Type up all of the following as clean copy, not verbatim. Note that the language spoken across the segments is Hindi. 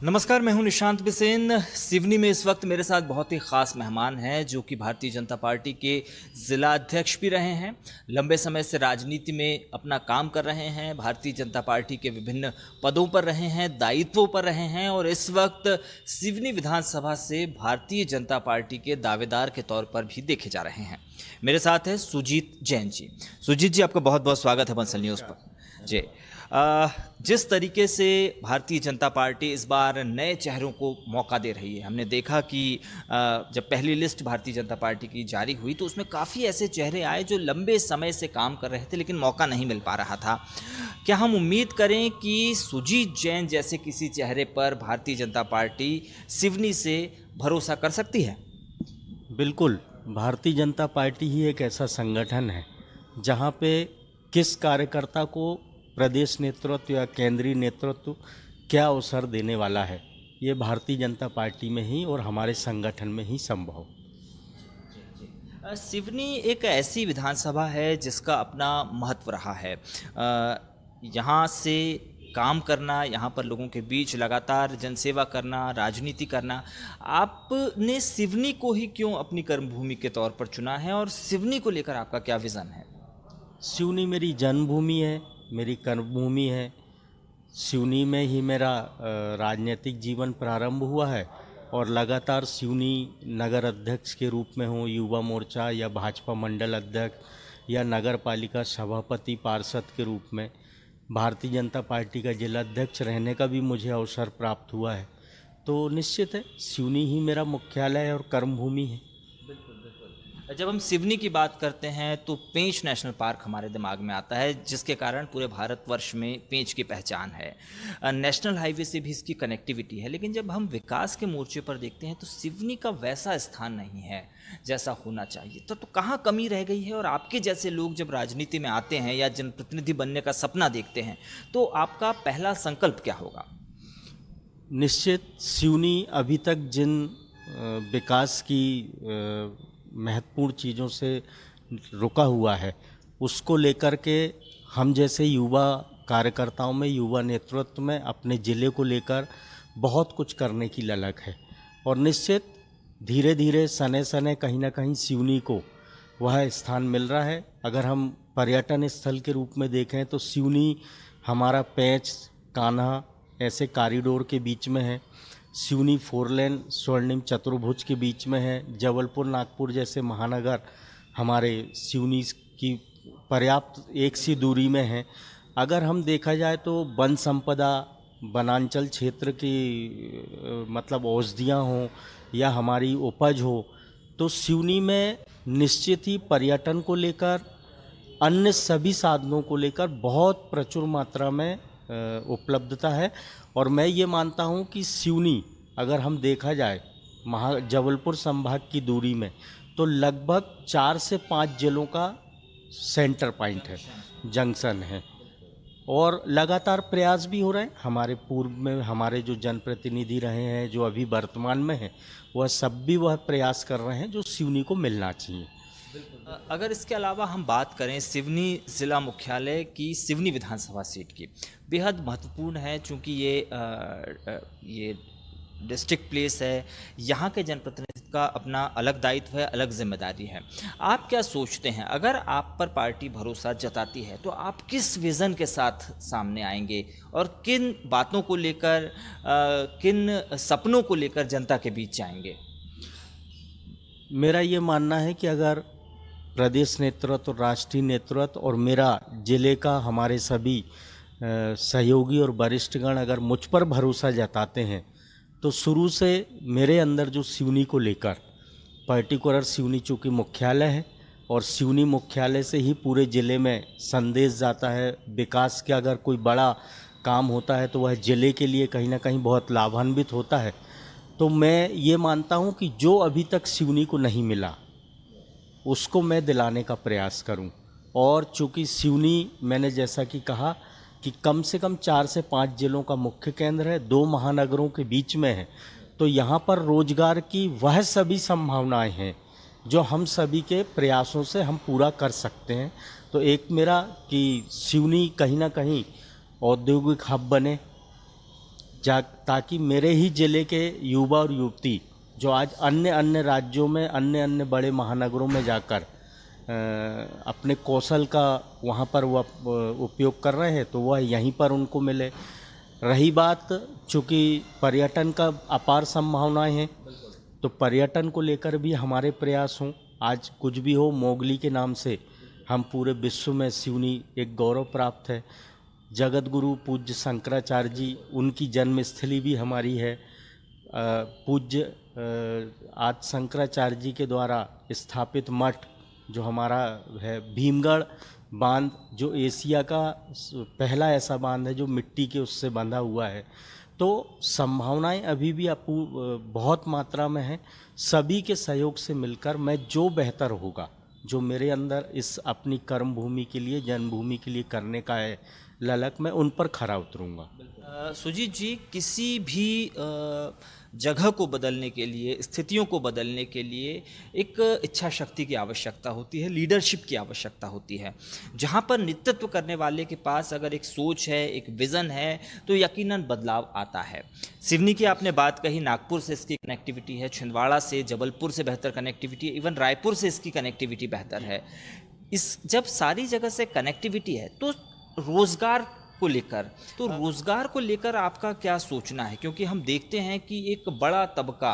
नमस्कार, मैं हूं निशांत बिसेन। सिवनी में इस वक्त मेरे साथ बहुत ही ख़ास मेहमान हैं जो कि भारतीय जनता पार्टी के ज़िला अध्यक्ष भी रहे हैं। लंबे समय से राजनीति में अपना काम कर रहे हैं, भारतीय जनता पार्टी के विभिन्न पदों पर रहे हैं, दायित्वों पर रहे हैं और इस वक्त सिवनी विधानसभा से भारतीय जनता पार्टी के दावेदार के तौर पर भी देखे जा रहे हैं। मेरे साथ है सुजीत जैन जी। सुजीत जी, आपका बहुत बहुत स्वागत है बंसल न्यूज़ पर। जी, जिस तरीके से भारतीय जनता पार्टी इस बार नए चेहरों को मौका दे रही है, हमने देखा कि जब पहली लिस्ट भारतीय जनता पार्टी की जारी हुई तो उसमें काफ़ी ऐसे चेहरे आए जो लंबे समय से काम कर रहे थे लेकिन मौका नहीं मिल पा रहा था। क्या हम उम्मीद करें कि सुजीत जैन जैसे किसी चेहरे पर भारतीय जनता पार्टी सिवनी से भरोसा कर सकती है? बिल्कुल। भारतीय जनता पार्टी ही एक ऐसा संगठन है जहाँ पे किस कार्यकर्ता को प्रदेश नेतृत्व या केंद्रीय नेतृत्व क्या अवसर देने वाला है, ये भारतीय जनता पार्टी में ही और हमारे संगठन में ही संभव। सिवनी एक ऐसी विधानसभा है जिसका अपना महत्व रहा है। यहाँ से काम करना, यहाँ पर लोगों के बीच लगातार जनसेवा करना, राजनीति करना, आपने सिवनी को ही क्यों अपनी कर्मभूमि के तौर पर चुना है और सिवनी को लेकर आपका क्या विज़न है? सिवनी मेरी जन्मभूमि है, मेरी कर्मभूमि है। सिवनी में ही मेरा राजनीतिक जीवन प्रारंभ हुआ है और लगातार सिवनी नगर अध्यक्ष के रूप में हूँ, युवा मोर्चा या भाजपा मंडल अध्यक्ष या नगर पालिका सभापति पार्षद के रूप में भारतीय जनता पार्टी का जिला अध्यक्ष रहने का भी मुझे अवसर प्राप्त हुआ है। तो निश्चित है सिवनी ही मेरा मुख्यालय है और कर्मभूमि है। जब हम सिवनी की बात करते हैं तो पेंच नेशनल पार्क हमारे दिमाग में आता है, जिसके कारण पूरे भारतवर्ष में पेंच की पहचान है। नेशनल हाईवे से भी इसकी कनेक्टिविटी है, लेकिन जब हम विकास के मोर्चे पर देखते हैं तो सिवनी का वैसा स्थान नहीं है जैसा होना चाहिए। तो कहाँ कमी रह गई है? और आपके जैसे लोग जब राजनीति में आते हैं या जनप्रतिनिधि बनने का सपना देखते हैं तो आपका पहला संकल्प क्या होगा? निश्चित सिवनी अभी तक जिन विकास की महत्वपूर्ण चीज़ों से रुका हुआ है, उसको लेकर के हम जैसे युवा कार्यकर्ताओं में, युवा नेतृत्व में अपने ज़िले को लेकर बहुत कुछ करने की ललक है। और निश्चित धीरे धीरे सने सने कहीं ना कहीं सिवनी को वह स्थान मिल रहा है। अगर हम पर्यटन स्थल के रूप में देखें तो सिवनी हमारा पेंच कान्हा ऐसे कॉरिडोर के बीच में है। सिवनी 4 लेन स्वर्णिम चतुर्भुज के बीच में है। जबलपुर नागपुर जैसे महानगर हमारे सिवनी की पर्याप्त एक सी दूरी में है। अगर हम देखा जाए तो वन संपदा, वनांचल क्षेत्र की मतलब औषधियाँ हों या हमारी उपज हो, तो सिवनी में निश्चित ही पर्यटन को लेकर, अन्य सभी साधनों को लेकर बहुत प्रचुर मात्रा में उपलब्धता है। और मैं ये मानता हूँ कि सिवनी अगर हम देखा जाए जबलपुर संभाग की दूरी में, तो लगभग 4 से 5 जिलों का सेंटर पॉइंट है, जंक्शन है। और लगातार प्रयास भी हो रहे हैं। हमारे पूर्व में हमारे जो जनप्रतिनिधि रहे हैं, जो अभी वर्तमान में हैं, वह सब भी वह प्रयास कर रहे हैं जो सिवनी को मिलना चाहिए। अगर इसके अलावा हम बात करें सिवनी ज़िला मुख्यालय की, सिवनी विधानसभा सीट की बेहद महत्वपूर्ण है, चूँकि ये डिस्ट्रिक्ट प्लेस है। यहाँ के जनप्रतिनिधि का अपना अलग दायित्व है, अलग जिम्मेदारी है। आप क्या सोचते हैं, अगर आप पर पार्टी भरोसा जताती है तो आप किस विज़न के साथ सामने आएंगे और किन बातों को लेकर, किन सपनों को लेकर जनता के बीच जाएंगे? मेरा ये मानना है कि अगर प्रदेश नेतृत्व, राष्ट्रीय नेतृत्व और मेरा जिले का हमारे सभी सहयोगी और वरिष्ठगण अगर मुझ पर भरोसा जताते हैं, तो शुरू से मेरे अंदर जो सिवनी को लेकर, पर्टिकुलर सिवनी चूँकि मुख्यालय है और सिवनी मुख्यालय से ही पूरे ज़िले में संदेश जाता है। विकास का अगर कोई बड़ा काम होता है तो वह ज़िले के लिए कहीं ना कहीं बहुत लाभान्वित होता है। तो मैं ये मानता हूँ कि जो अभी तक सिवनी को नहीं मिला उसको मैं दिलाने का प्रयास करूं। और चूँकि सिवनी, मैंने जैसा कि कहा कि कम से कम 4 से 5 जिलों का मुख्य केंद्र है, 2 महानगरों के बीच में है, तो यहाँ पर रोजगार की वह सभी संभावनाएं हैं जो हम सभी के प्रयासों से हम पूरा कर सकते हैं। तो एक मेरा कि सिवनी कहीं ना कहीं औद्योगिक हब बने, ताकि मेरे ही ज़िले के युवा और युवती जो आज अन्य अन्य राज्यों में, अन्य अन्य बड़े महानगरों में जाकर अपने कौशल का वहाँ पर वह उपयोग कर रहे हैं, तो वह यहीं पर उनको मिले। रही बात, चूँकि पर्यटन का अपार संभावनाएं हैं, तो पर्यटन को लेकर भी हमारे प्रयास हों। आज कुछ भी हो, मोगली के नाम से हम पूरे विश्व में सिवनी एक गौरव प्राप्त है। जगत गुरु पूज्य शंकराचार्य जी, उनकी जन्मस्थली भी हमारी है। पूज्य आज शंकराचार्य जी के द्वारा स्थापित मठ जो हमारा है, भीमगढ़ बांध, जो एशिया का पहला ऐसा बांध है जो मिट्टी के उससे बंधा हुआ है। तो संभावनाएं अभी भी बहुत मात्रा में हैं। सभी के सहयोग से मिलकर मैं जो बेहतर होगा, जो मेरे अंदर इस अपनी कर्म भूमि के लिए, जन्मभूमि के लिए करने का है ललक, मैं उन पर खरा उतरूंगा। सुजीत जी, किसी भी जगह को बदलने के लिए, स्थितियों को बदलने के लिए एक इच्छा शक्ति की आवश्यकता होती है, लीडरशिप की आवश्यकता होती है। जहाँ पर नेतृत्व करने वाले के पास अगर एक सोच है, एक विज़न है, तो यकीनन बदलाव आता है। सिवनी की आपने बात कही, नागपुर से इसकी कनेक्टिविटी है, छिंदवाड़ा से, जबलपुर से बेहतर कनेक्टिविटी है, इवन रायपुर से इसकी कनेक्टिविटी बेहतर है। जब सारी जगह से कनेक्टिविटी है, तो रोज़गार को लेकर आपका क्या सोचना है? क्योंकि हम देखते हैं कि एक बड़ा तबका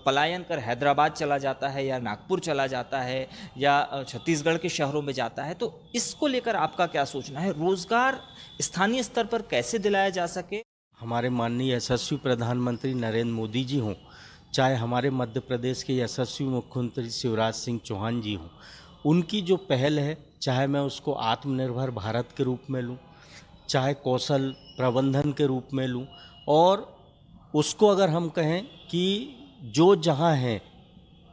पलायन कर हैदराबाद चला जाता है, या नागपुर चला जाता है, या छत्तीसगढ़ के शहरों में जाता है। तो इसको लेकर आपका क्या सोचना है? रोज़गार स्थानीय स्तर पर कैसे दिलाया जा सके? हमारे माननीय यशस्वी प्रधानमंत्री नरेंद्र मोदी जी हों, चाहे हमारे मध्य प्रदेश के यशस्वी मुख्यमंत्री शिवराज सिंह चौहान जी हों, उनकी जो पहल है, चाहे मैं उसको आत्मनिर्भर भारत के रूप में लूँ, चाहे कौशल प्रबंधन के रूप में लूँ, और उसको अगर हम कहें कि जो जहाँ है,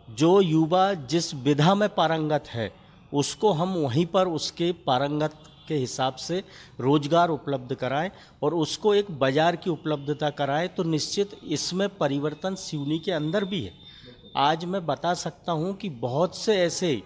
जो युवा जिस विधा में पारंगत है, उसको हम वहीं पर उसके पारंगत के हिसाब से रोजगार उपलब्ध कराएं और उसको एक बाजार की उपलब्धता कराएं, तो निश्चित इसमें परिवर्तन सिवनी के अंदर भी है। आज मैं बता सकता हूं कि बहुत से ऐसे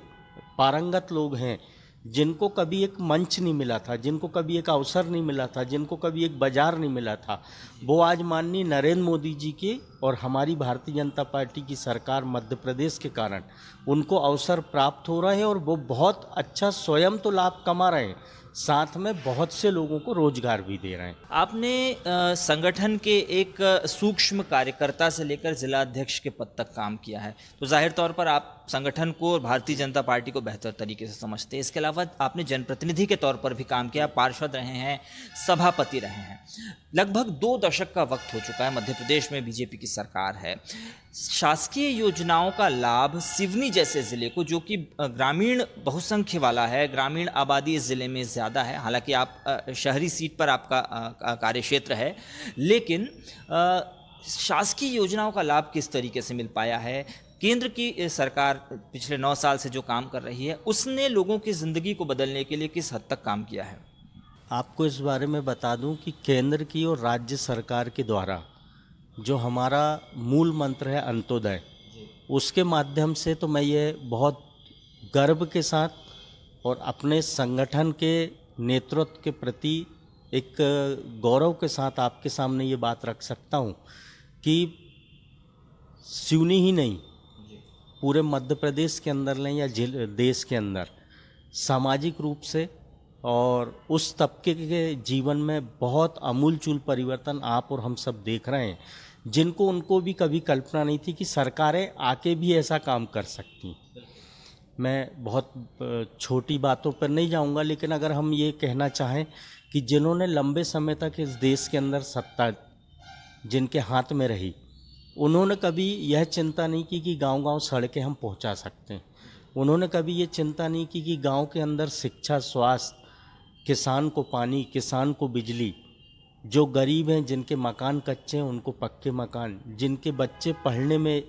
पारंगत लोग हैं जिनको कभी एक मंच नहीं मिला था, जिनको कभी एक अवसर नहीं मिला था, जिनको कभी एक बाजार नहीं मिला था, वो आज माननीय नरेंद्र मोदी जी के और हमारी भारतीय जनता पार्टी की सरकार मध्य प्रदेश के कारण उनको अवसर प्राप्त हो रहे हैं, और वो बहुत अच्छा स्वयं तो लाभ कमा रहे हैं, साथ में बहुत से लोगों को रोजगार भी दे रहे हैं। आपने संगठन के एक सूक्ष्म कार्यकर्ता से लेकर जिला अध्यक्ष के पद तक काम किया है, तो जाहिर तौर पर आप संगठन को और भारतीय जनता पार्टी को बेहतर तरीके से समझते हैं। इसके अलावा आपने जनप्रतिनिधि के तौर पर भी काम किया, पार्षद रहे हैं, सभापति रहे हैं। लगभग 2 दशक का वक्त हो चुका है, मध्य प्रदेश में बीजेपी की सरकार है। शासकीय योजनाओं का लाभ सिवनी जैसे ज़िले को, जो कि ग्रामीण बहुसंख्य वाला है, ग्रामीण आबादी इस ज़िले में ज़्यादा है, हालांकि आप शहरी सीट पर आपका कार्यक्षेत्र है, लेकिन शासकीय योजनाओं का लाभ किस तरीके से मिल पाया है? केंद्र की सरकार पिछले 9 साल से जो काम कर रही है, उसने लोगों की ज़िंदगी को बदलने के लिए किस हद तक काम किया है? आपको इस बारे में बता दूं कि केंद्र की और राज्य सरकार के द्वारा जो हमारा मूल मंत्र है अंत्योदय, उसके माध्यम से तो मैं ये बहुत गर्व के साथ और अपने संगठन के नेतृत्व के प्रति एक गौरव के साथ आपके सामने ये बात रख सकता हूँ कि सिवनी ही नहीं, पूरे मध्य प्रदेश के अंदर लें या देश के अंदर, सामाजिक रूप से और उस तबके के जीवन में बहुत अमूलचूल परिवर्तन आप और हम सब देख रहे हैं, जिनको उनको भी कभी कल्पना नहीं थी कि सरकारें आके भी ऐसा काम कर सकती। मैं बहुत छोटी बातों पर नहीं जाऊंगा, लेकिन अगर हम ये कहना चाहें कि जिन्होंने लंबे समय तक इस देश के अंदर सत्ता जिनके हाथ में रही, उन्होंने कभी यह चिंता नहीं की कि गांव-गांव सड़कें हम पहुंचा सकते हैं। उन्होंने कभी ये चिंता नहीं की कि गांव के अंदर शिक्षा, स्वास्थ्य, किसान को पानी, किसान को बिजली, जो गरीब हैं जिनके मकान कच्चे हैं उनको पक्के मकान, जिनके बच्चे पढ़ने में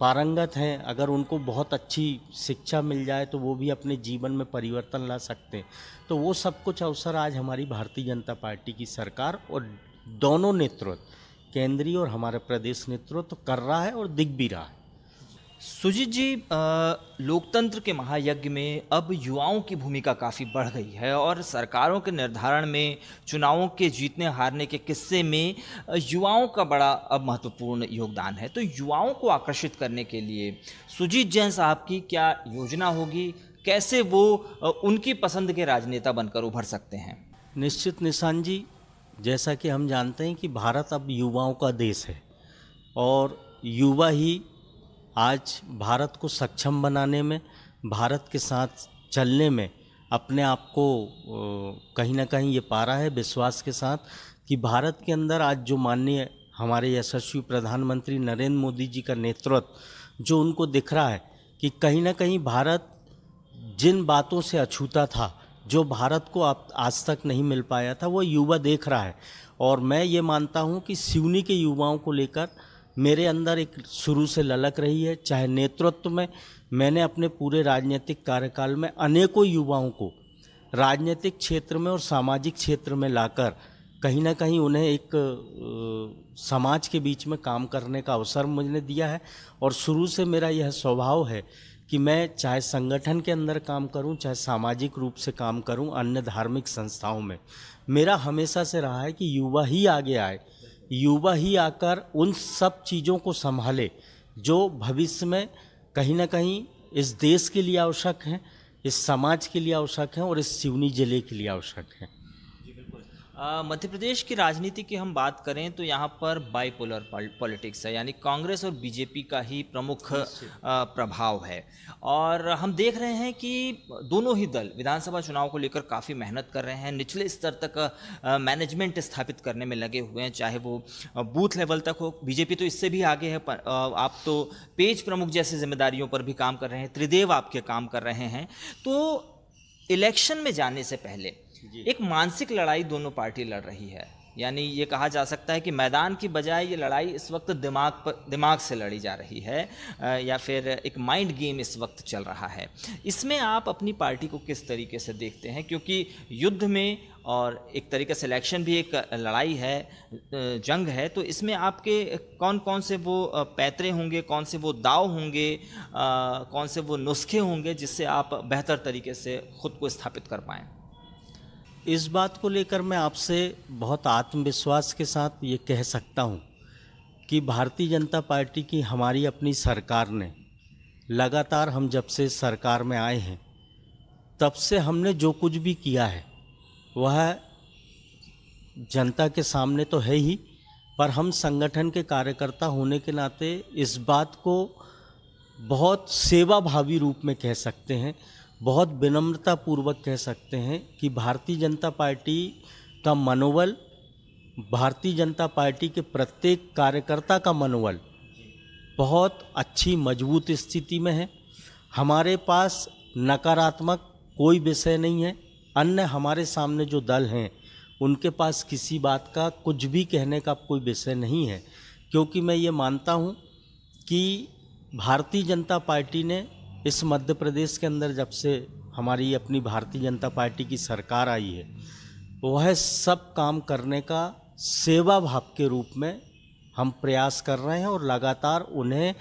पारंगत हैं, अगर उनको बहुत अच्छी शिक्षा मिल जाए तो वो भी अपने जीवन में परिवर्तन ला सकते हैं। तो वो सब कुछ अवसर आज हमारी भारतीय जनता पार्टी की सरकार और दोनों नेतृत्व, केंद्रीय और हमारे प्रदेश नेतृत्व कर रहा है और दिख भी रहा है। सुजीत जी, लोकतंत्र के महायज्ञ में अब युवाओं की भूमिका काफ़ी बढ़ गई है और सरकारों के निर्धारण में, चुनावों के जीतने हारने के किस्से में युवाओं का बड़ा अब महत्वपूर्ण योगदान है। तो युवाओं को आकर्षित करने के लिए सुजीत जैन साहब की क्या योजना होगी? कैसे वो उनकी पसंद के राजनेता बनकर उभर सकते हैं? निश्चित निशान जी, जैसा कि हम जानते हैं कि भारत अब युवाओं का देश है और युवा ही आज भारत को सक्षम बनाने में, भारत के साथ चलने में अपने आप को कहीं ना कहीं ये पा रहा है विश्वास के साथ कि भारत के अंदर आज जो माननीय हमारे यशस्वी प्रधानमंत्री नरेंद्र मोदी जी का नेतृत्व जो उनको दिख रहा है कि कहीं ना कहीं भारत जिन बातों से अछूता था, जो भारत को आज तक नहीं मिल पाया था, वो युवा देख रहा है। और मैं ये मानता हूँ कि सिवनी के युवाओं को लेकर मेरे अंदर एक शुरू से ललक रही है। चाहे नेतृत्व में, मैंने अपने पूरे राजनीतिक कार्यकाल में अनेकों युवाओं को राजनीतिक क्षेत्र में और सामाजिक क्षेत्र में लाकर कहीं ना कहीं उन्हें एक समाज के बीच में काम करने का अवसर मुझे दिया है। और शुरू से मेरा यह स्वभाव है कि मैं चाहे संगठन के अंदर काम करूं, चाहे सामाजिक रूप से काम करूं, अन्य धार्मिक संस्थाओं में, मेरा हमेशा से रहा है कि युवा ही आगे आए, युवा ही आकर उन सब चीज़ों को संभाले जो भविष्य में कहीं ना कहीं इस देश के लिए आवश्यक हैं, इस समाज के लिए आवश्यक हैं और इस सिवनी जिले के लिए आवश्यक हैं। मध्य प्रदेश की राजनीति की हम बात करें तो यहाँ पर बाइपोलर पॉलिटिक्स है, यानी कांग्रेस और बीजेपी का ही प्रमुख प्रभाव है। और हम देख रहे हैं कि दोनों ही दल विधानसभा चुनाव को लेकर काफ़ी मेहनत कर रहे हैं, निचले स्तर तक मैनेजमेंट स्थापित करने में लगे हुए हैं, चाहे वो बूथ लेवल तक हो। बीजेपी तो इससे भी आगे है, आप तो पेज प्रमुख जैसी जिम्मेदारियों पर भी काम कर रहे हैं, त्रिदेव आपके काम कर रहे हैं। तो इलेक्शन में जाने से पहले एक मानसिक लड़ाई दोनों पार्टी लड़ रही है, यानी ये कहा जा सकता है कि मैदान की बजाय ये लड़ाई इस वक्त दिमाग से लड़ी जा रही है, या फिर एक माइंड गेम इस वक्त चल रहा है। इसमें आप अपनी पार्टी को किस तरीके से देखते हैं? क्योंकि युद्ध में और एक तरीके से इलेक्शन भी एक लड़ाई है, जंग है, तो इसमें आपके कौन कौन से वो पैतरे होंगे, कौन से वो दाव होंगे, कौन से वो नुस्खे होंगे जिससे आप बेहतर तरीके से खुद को स्थापित कर पाएँ? इस बात को लेकर मैं आपसे बहुत आत्मविश्वास के साथ ये कह सकता हूँ कि भारतीय जनता पार्टी की हमारी अपनी सरकार ने लगातार, हम जब से सरकार में आए हैं तब से हमने जो कुछ भी किया है वह जनता के सामने तो है ही, पर हम संगठन के कार्यकर्ता होने के नाते इस बात को बहुत सेवाभावी रूप में कह सकते हैं, बहुत विनम्रतापूर्वक कह सकते हैं कि भारतीय जनता पार्टी का मनोबल, भारतीय जनता पार्टी के प्रत्येक कार्यकर्ता का मनोबल बहुत अच्छी मजबूत स्थिति में है। हमारे पास नकारात्मक कोई विषय नहीं है। अन्य हमारे सामने जो दल हैं उनके पास किसी बात का कुछ भी कहने का कोई विषय नहीं है, क्योंकि मैं ये मानता हूँ कि भारतीय जनता पार्टी ने इस मध्य प्रदेश के अंदर जब से हमारी अपनी भारतीय जनता पार्टी की सरकार आई है, वह सब काम करने का सेवा भाव के रूप में हम प्रयास कर रहे हैं और लगातार उन्हें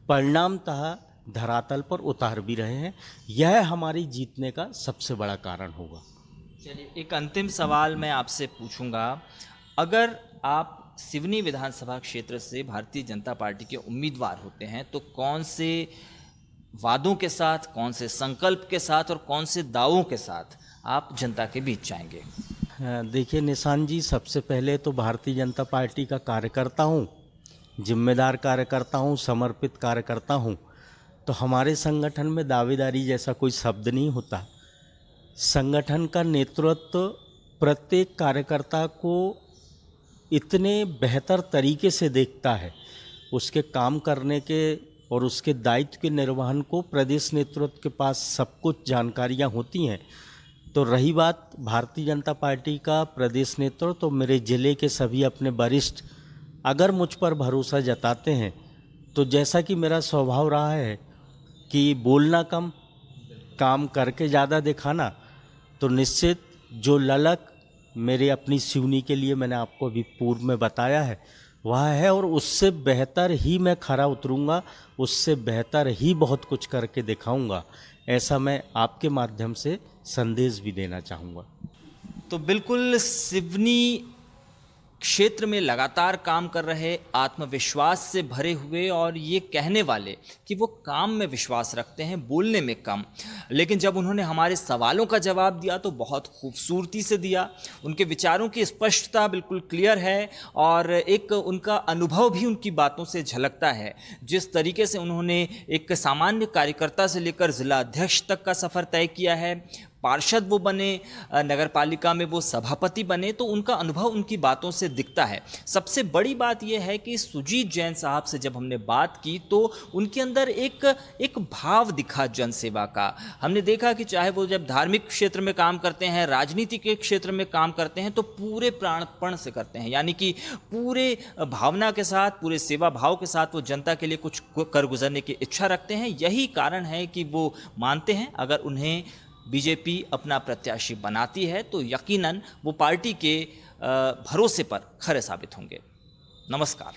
परिणामतः धरातल पर उतार भी रहे हैं। यह हमारी जीतने का सबसे बड़ा कारण होगा। चलिए, एक अंतिम सवाल मैं आपसे पूछूंगा। अगर आप सिवनी विधानसभा क्षेत्र से भारतीय जनता पार्टी के उम्मीदवार होते हैं तो कौन से वादों के साथ, कौन से संकल्प के साथ और कौन से दावों के साथ आप जनता के बीच जाएंगे? देखिए निशान जी, सबसे पहले तो भारतीय जनता पार्टी का कार्यकर्ता हूँ, जिम्मेदार कार्यकर्ता हूँ, समर्पित कार्यकर्ता हूँ। तो हमारे संगठन में दावेदारी जैसा कोई शब्द नहीं होता। संगठन का नेतृत्व प्रत्येक कार्यकर्ता को इतने बेहतर तरीके से देखता है, उसके काम करने के और उसके दायित्व के निर्वहन को प्रदेश नेतृत्व के पास सब कुछ जानकारियां होती हैं। तो रही बात भारतीय जनता पार्टी का प्रदेश नेतृत्व, तो मेरे ज़िले के सभी अपने वरिष्ठ अगर मुझ पर भरोसा जताते हैं, तो जैसा कि मेरा स्वभाव रहा है कि बोलना कम, काम करके ज़्यादा दिखाना, तो निश्चित जो ललक मेरे अपनी सिवनी के लिए मैंने आपको अभी पूर्व में बताया है, वह है और उससे बेहतर ही मैं खरा उतरूंगा, उससे बेहतर ही बहुत कुछ करके दिखाऊंगा, ऐसा मैं आपके माध्यम से संदेश भी देना चाहूँगा। तो बिल्कुल सिवनी क्षेत्र में लगातार काम कर रहे, आत्मविश्वास से भरे हुए और ये कहने वाले कि वो काम में विश्वास रखते हैं, बोलने में कम, लेकिन जब उन्होंने हमारे सवालों का जवाब दिया तो बहुत खूबसूरती से दिया। उनके विचारों की स्पष्टता बिल्कुल क्लियर है और एक उनका अनुभव भी उनकी बातों से झलकता है। जिस तरीके से उन्होंने एक सामान्य कार्यकर्ता से लेकर जिला अध्यक्ष तक का सफ़र तय किया है, पार्षद वो बने, नगर पालिका में वो सभापति बने, तो उनका अनुभव उनकी बातों से दिखता है। सबसे बड़ी बात यह है कि सुजीत जैन साहब से जब हमने बात की तो उनके अंदर एक भाव दिखा जनसेवा का। हमने देखा कि चाहे वो जब धार्मिक क्षेत्र में काम करते हैं, राजनीति के क्षेत्र में काम करते हैं, तो पूरे प्राणपण से करते हैं, यानी कि पूरे भावना के साथ, पूरे सेवा भाव के साथ वो जनता के लिए कुछ कर गुजरने की इच्छा रखते हैं। यही कारण है कि वो मानते हैं अगर उन्हें बीजेपी अपना प्रत्याशी बनाती है तो यकीनन वो पार्टी के भरोसे पर खरे साबित होंगे। नमस्कार।